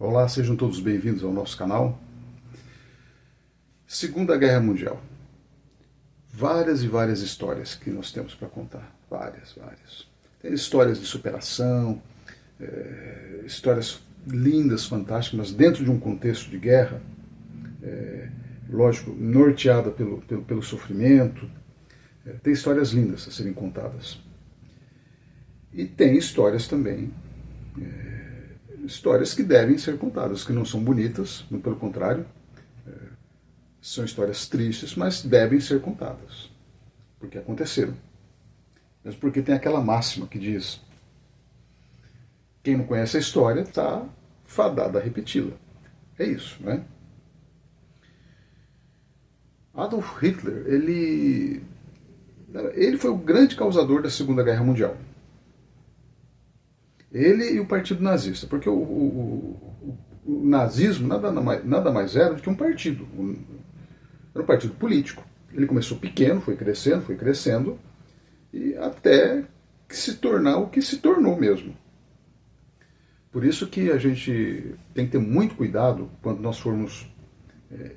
Olá, sejam todos bem-vindos ao nosso canal. Segunda Guerra Mundial. Várias e várias histórias que nós temos para contar. Várias. Tem histórias de superação, histórias lindas, fantásticas, mas dentro de um contexto de guerra, lógico, norteada pelo sofrimento. Tem histórias lindas a serem contadas. E tem histórias também, histórias que devem ser contadas, que não são bonitas, não, pelo contrário, são histórias tristes, mas devem ser contadas, porque aconteceram. Mas porque tem aquela máxima que diz: quem não conhece a história está fadado a repeti-la. É isso, né? Adolf Hitler, ele foi o grande causador da Segunda Guerra Mundial. Ele e o Partido Nazista, porque o nazismo nada mais era do que um partido. Era um partido político. Ele começou pequeno, foi crescendo, e até se tornar o que se tornou mesmo. Por isso que a gente tem que ter muito cuidado quando nós formos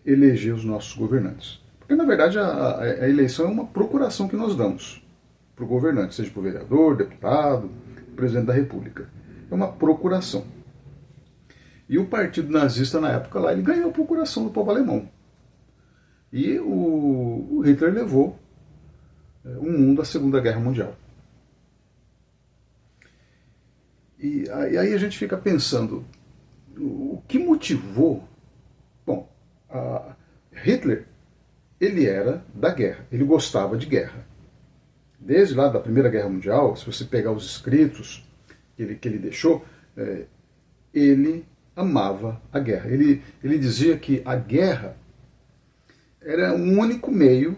eleger os nossos governantes. Porque, na verdade, a eleição é uma procuração que nós damos para o governante, seja para o vereador, deputado, presidente da República. É uma procuração. E o partido nazista, na época, lá, ele ganhou a procuração do povo alemão. E o Hitler levou o mundo à Segunda Guerra Mundial. E aí a gente fica pensando, o que motivou? Bom, Hitler, ele era da guerra, ele gostava de guerra. Desde lá da Primeira Guerra Mundial, se você pegar os escritos que ele deixou, ele amava a guerra. Ele dizia que a guerra era um único meio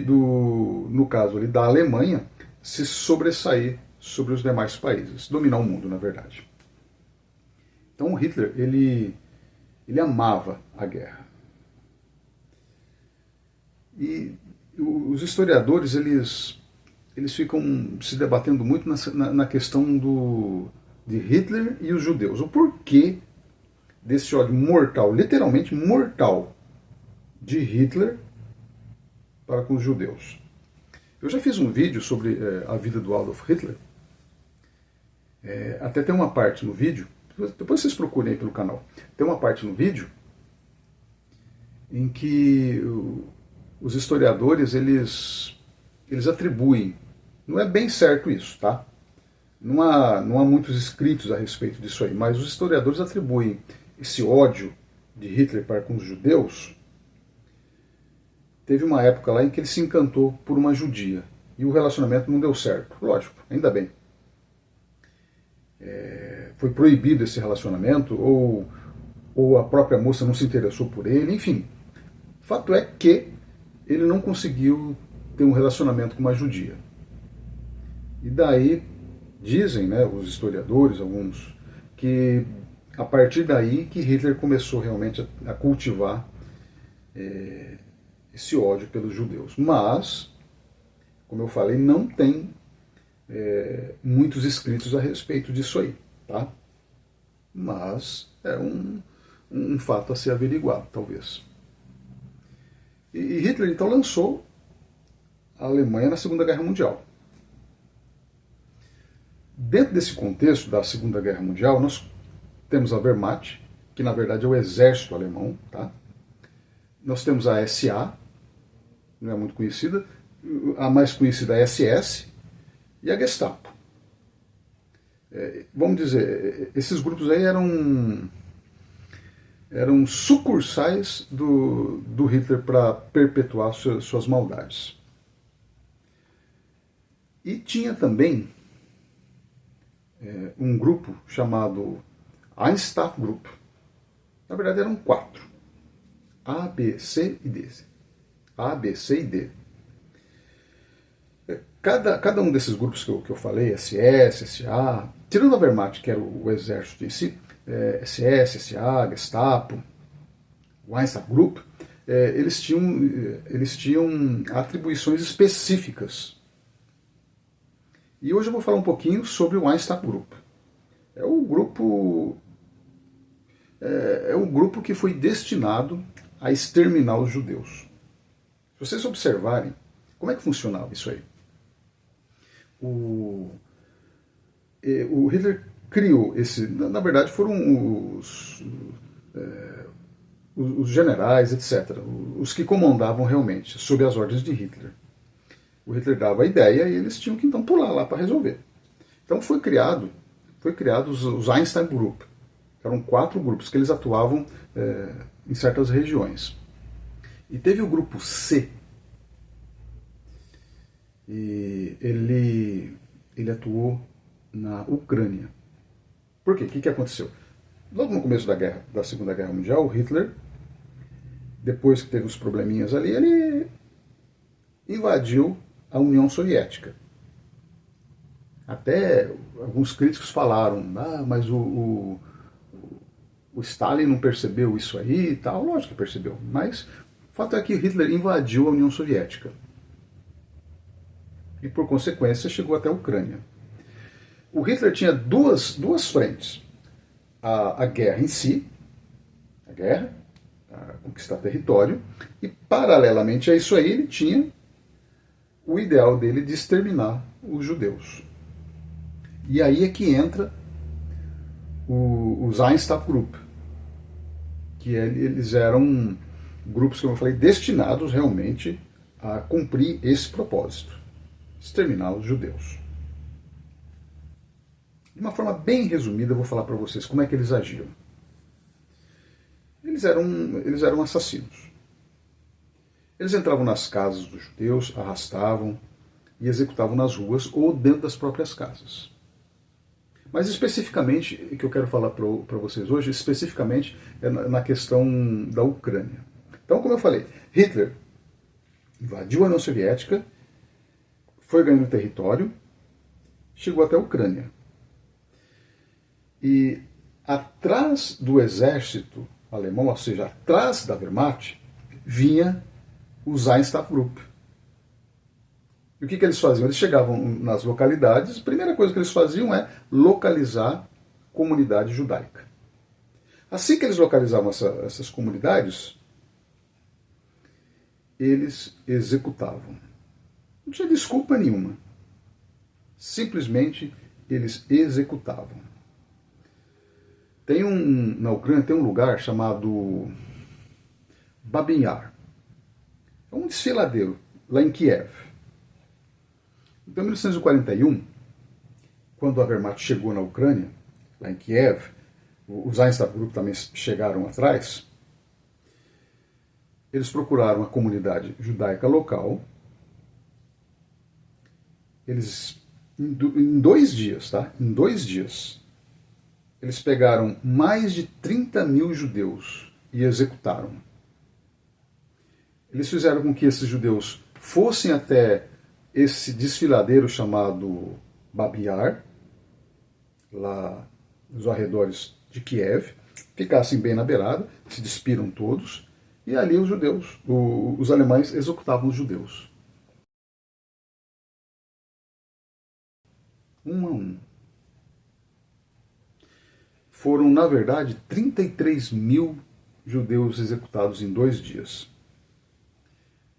no caso ali, da Alemanha, se sobressair sobre os demais países, dominar o mundo, na verdade. Então o Hitler, ele amava a guerra. E os historiadores, eles ficam se debatendo muito na questão de Hitler e os judeus. O porquê desse ódio mortal, literalmente mortal, de Hitler para com os judeus. Eu já fiz um vídeo sobre a vida do Adolf Hitler. Até tem uma parte no vídeo, depois vocês procurem aí pelo canal, tem uma parte no vídeo em que os historiadores, eles atribuem, não é bem certo isso, tá? Não há muitos escritos a respeito disso aí, mas os historiadores atribuem esse ódio de Hitler para com os judeus. Teve uma época lá em que ele se encantou por uma judia, e o relacionamento não deu certo, lógico, ainda bem. Foi proibido esse relacionamento, ou a própria moça não se interessou por ele, enfim. Fato é que ele não conseguiu ter um relacionamento com uma judia. E daí, dizem, né, os historiadores, alguns, que a partir daí que Hitler começou realmente a cultivar esse ódio pelos judeus. Mas, como eu falei, não tem muitos escritos a respeito disso aí, tá? Mas é um fato a ser averiguado, talvez. E Hitler, então, lançou a Alemanha na Segunda Guerra Mundial. Dentro desse contexto da Segunda Guerra Mundial, nós temos a Wehrmacht, que na verdade é o exército alemão, tá? Nós temos a SA, não é muito conhecida, a mais conhecida é a SS e a Gestapo. Vamos dizer, esses grupos aí eram sucursais do Hitler para perpetuar suas maldades. E tinha também um grupo chamado Einsatzgrupp. Na verdade eram 4. A, B, C e D. A, B, C e D. Cada um desses grupos que eu falei, SS, SA, tirando a Wehrmacht, que era o exército em si, SS, SA, Gestapo, o Einsatzgrupp, eles tinham atribuições específicas. E hoje eu vou falar um pouquinho sobre o Einsatzgrupp. É o grupo é um grupo que foi destinado a exterminar os judeus. Se vocês observarem, como é que funcionava isso aí? O Hitler criou esse... Na verdade, foram os generais, etc., os que comandavam realmente, sob as ordens de Hitler. O Hitler dava a ideia e eles tinham que então pular lá para resolver. Então foi criado os Einstein Group. Eram 4 grupos que eles atuavam em certas regiões. E teve o grupo C. E ele atuou na Ucrânia. Por quê? O que aconteceu? Logo no começo da Segunda Guerra Mundial, o Hitler, depois que teve os probleminhas ali, ele invadiu a União Soviética. Até alguns críticos falaram, mas o Stalin não percebeu isso aí e tal. Lógico que percebeu, mas o fato é que Hitler invadiu a União Soviética. E por consequência chegou até a Ucrânia. O Hitler tinha duas frentes. A guerra em si, a conquistar território, e paralelamente a isso aí ele tinha o ideal dele de exterminar os judeus. E aí é que entra os Einstein Group, que eles eram grupos, como eu falei, destinados realmente a cumprir esse propósito, exterminar os judeus. De uma forma bem resumida, eu vou falar para vocês como é que eles agiam. Eles eram assassinos. Eles entravam nas casas dos judeus, arrastavam e executavam nas ruas ou dentro das próprias casas. Mas especificamente, o que eu quero falar para vocês hoje, especificamente é na questão da Ucrânia. Então, como eu falei, Hitler invadiu a União Soviética, foi ganhando território, chegou até a Ucrânia. E atrás do exército alemão, ou seja, atrás da Wehrmacht, vinha os Einstein Group. E o que eles faziam? Eles chegavam nas localidades, a primeira coisa que eles faziam é localizar a comunidade judaica. Assim que eles localizavam essas comunidades, eles executavam. Não tinha desculpa nenhuma. Simplesmente eles executavam. Na Ucrânia tem um lugar chamado Babin Yar. É um desfiladeiro, lá em Kiev. Então, em 1941, quando a Wehrmacht chegou na Ucrânia, lá em Kiev, os Einstein Group também chegaram atrás, eles procuraram a comunidade judaica local. Eles, em 2 dias, tá? Em 2 dias, eles pegaram mais de 30 mil judeus e executaram. Eles fizeram com que esses judeus fossem até esse desfiladeiro chamado Babin Yar, lá nos arredores de Kiev, ficassem bem na beirada, se despiram todos, e ali os judeus, os alemães executavam os judeus. Um a um. Foram, na verdade, 33 mil judeus executados em 2 dias.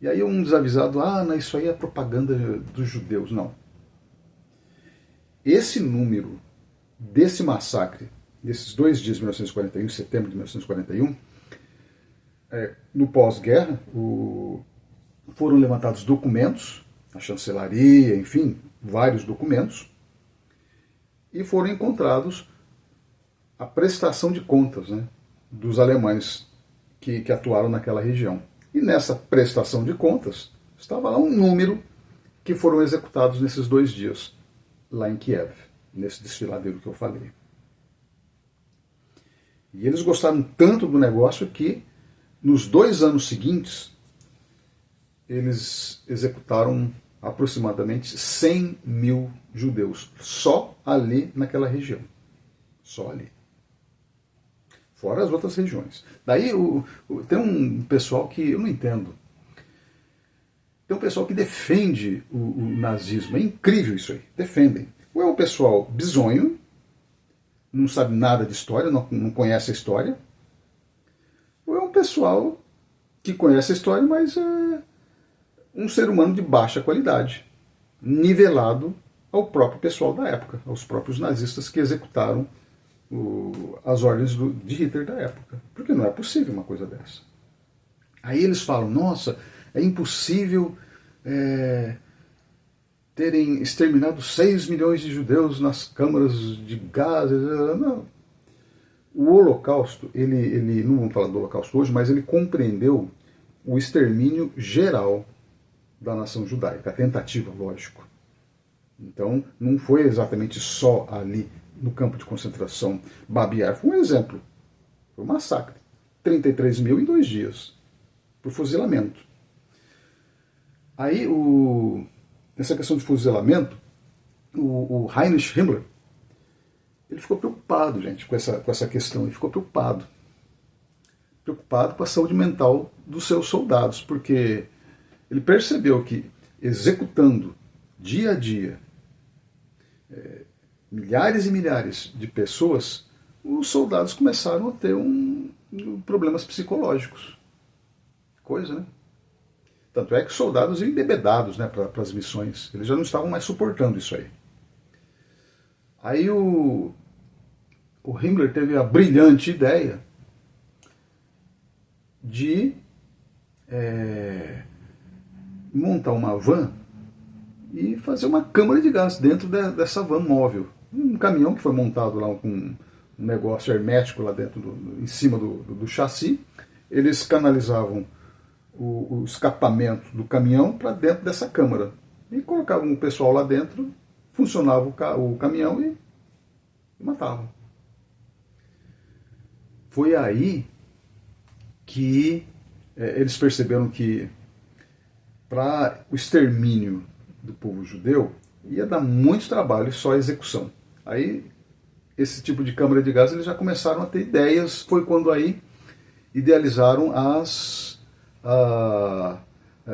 E aí um desavisado, isso aí é propaganda dos judeus. Não. Esse número desse massacre, desses 2 dias de 1941, setembro de 1941, no pós-guerra, foram levantados documentos, a chancelaria, enfim, vários documentos, e foram encontrados a prestação de contas, né, dos alemães que atuaram naquela região. E nessa prestação de contas, estava lá um número que foram executados nesses 2 dias, lá em Kiev, nesse desfiladeiro que eu falei. E eles gostaram tanto do negócio que, nos 2 anos seguintes, eles executaram aproximadamente 100 mil judeus, só ali naquela região. Só ali. Fora as outras regiões. Daí tem um pessoal que eu não entendo. Tem um pessoal que defende o nazismo. É incrível isso aí. Defendem. Ou é o pessoal bizonho, não sabe nada de história, não conhece a história, pessoal que conhece a história, mas é um ser humano de baixa qualidade, nivelado ao próprio pessoal da época, aos próprios nazistas que executaram as ordens de Hitler da época. Porque não é possível uma coisa dessa. Aí eles falam, nossa, é impossível terem exterminado 6 milhões de judeus nas câmaras de gás. Não. O Holocausto, ele não vamos falar do Holocausto hoje, mas ele compreendeu o extermínio geral da nação judaica, a tentativa, lógico. Então, não foi exatamente só ali no campo de concentração Babi Yar. Foi um exemplo. Foi um massacre. 33 mil em 2 dias. Por fuzilamento. Aí, essa questão de fuzilamento, o Heinrich Himmler, ele ficou preocupado, gente, com essa questão. Ele ficou preocupado. Preocupado com a saúde mental dos seus soldados, porque ele percebeu que, executando dia a dia milhares e milhares de pessoas, os soldados começaram a ter problemas psicológicos. Coisa, né? Tanto é que os soldados iam embebedados, né, para as missões. Eles já não estavam mais suportando isso aí. Aí o Himmler teve a brilhante ideia de montar uma van e fazer uma câmara de gás dentro dessa van móvel. Um caminhão que foi montado lá com um negócio hermético lá dentro, em cima do chassi. Eles canalizavam o escapamento do caminhão para dentro dessa câmara. E colocavam o pessoal lá dentro, funcionava o caminhão e matavam. Foi aí que eles perceberam que para o extermínio do povo judeu ia dar muito trabalho só a execução. Aí, esse tipo de câmara de gás, eles já começaram a ter ideias. Foi quando aí idealizaram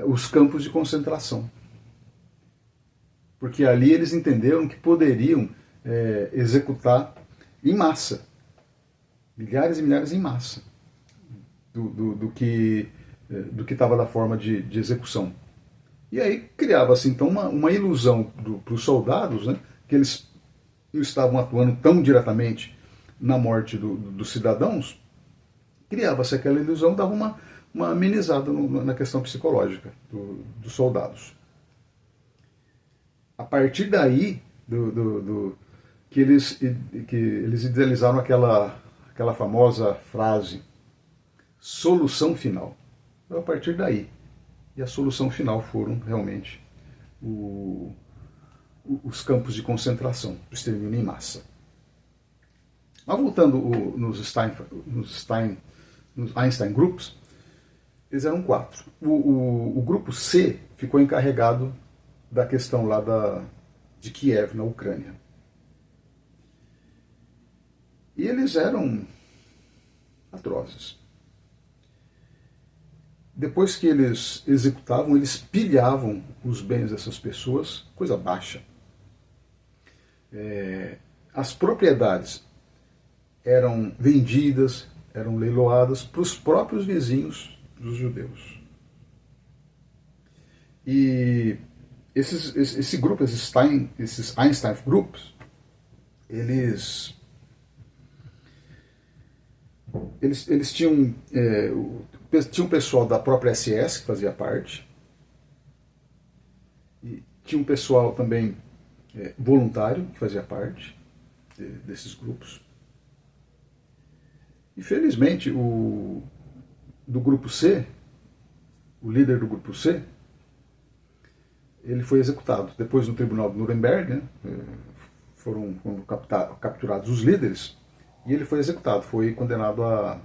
os campos de concentração. Porque ali eles entenderam que poderiam executar em massa. Milhares e milhares em massa. Do que estava da forma de execução. E aí criava-se então uma ilusão para os soldados, né, que eles não estavam atuando tão diretamente na morte dos cidadãos. Criava-se aquela ilusão, dava uma amenizada na questão psicológica dos soldados. A partir daí que eles idealizaram aquela famosa frase, solução final. Então, a partir daí. E a solução final foram realmente os campos de concentração, o extermínio em massa. Mas voltando nos Einstein Groups, eles eram 4. O grupo C ficou encarregado da questão lá de Kiev, na Ucrânia. E eles eram atrozes. Depois que eles executavam, eles pilhavam os bens dessas pessoas, coisa baixa. As propriedades eram vendidas, eram leiloadas para os próprios vizinhos dos judeus. E esse grupo, esses Einstein Groups, eles tinham tinha um pessoal da própria SS que fazia parte, e tinha um pessoal também voluntário que fazia parte desses grupos. Infelizmente, do grupo C, o líder do grupo C, ele foi executado. Depois, no tribunal de Nuremberg, né, foram capturados os líderes, e ele foi executado, foi condenado a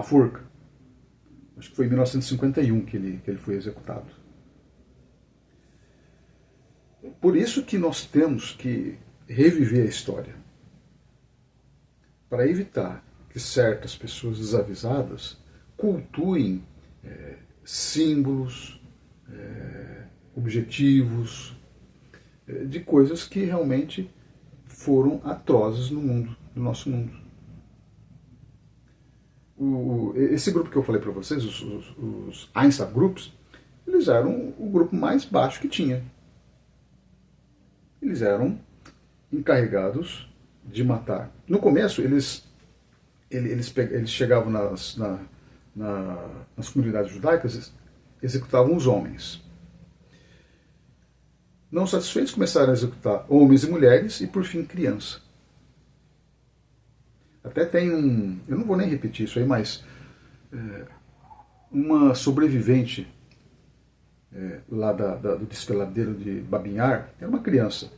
forca. Acho que foi em 1951 que ele foi executado. Por isso que nós temos que reviver a história, para evitar que certas pessoas desavisadas cultuem símbolos, objetivos, de coisas que realmente foram atrozes no nosso mundo. Esse grupo que eu falei para vocês, os Einstein Groups, eles eram o grupo mais baixo que tinha. Eles eram encarregados de matar. No começo, eles chegavam nas comunidades judaicas, executavam os homens. Não satisfeitos, começaram a executar homens e mulheres e, por fim, criança. Até tem eu não vou nem repetir isso aí, mas uma sobrevivente lá do desfiladeiro de Babinhar, era uma criança.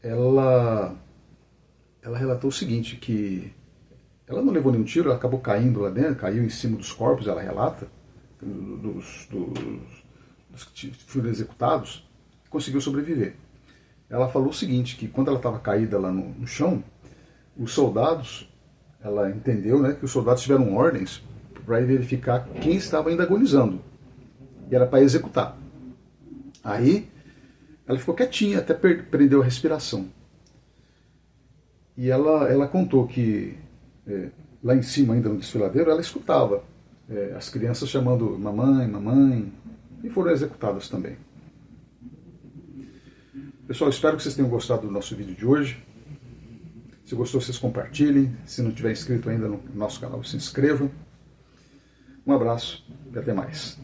Ela relatou o seguinte, que ela não levou nenhum tiro, ela acabou caindo lá dentro, caiu em cima dos corpos, ela relata, dos que foram executados, conseguiu sobreviver. Ela falou o seguinte, que quando ela estava caída lá no chão, os soldados, ela entendeu, né, que os soldados tiveram ordens para verificar quem estava ainda agonizando. E era para executar. Aí ela ficou quietinha, até prendeu a respiração. E ela contou que lá em cima, ainda no desfiladeiro, ela escutava as crianças chamando mamãe, mamãe, e foram executadas também. Pessoal, espero que vocês tenham gostado do nosso vídeo de hoje. Se gostou, vocês compartilhem. Se não tiver inscrito ainda no nosso canal, se inscrevam. Um abraço e até mais.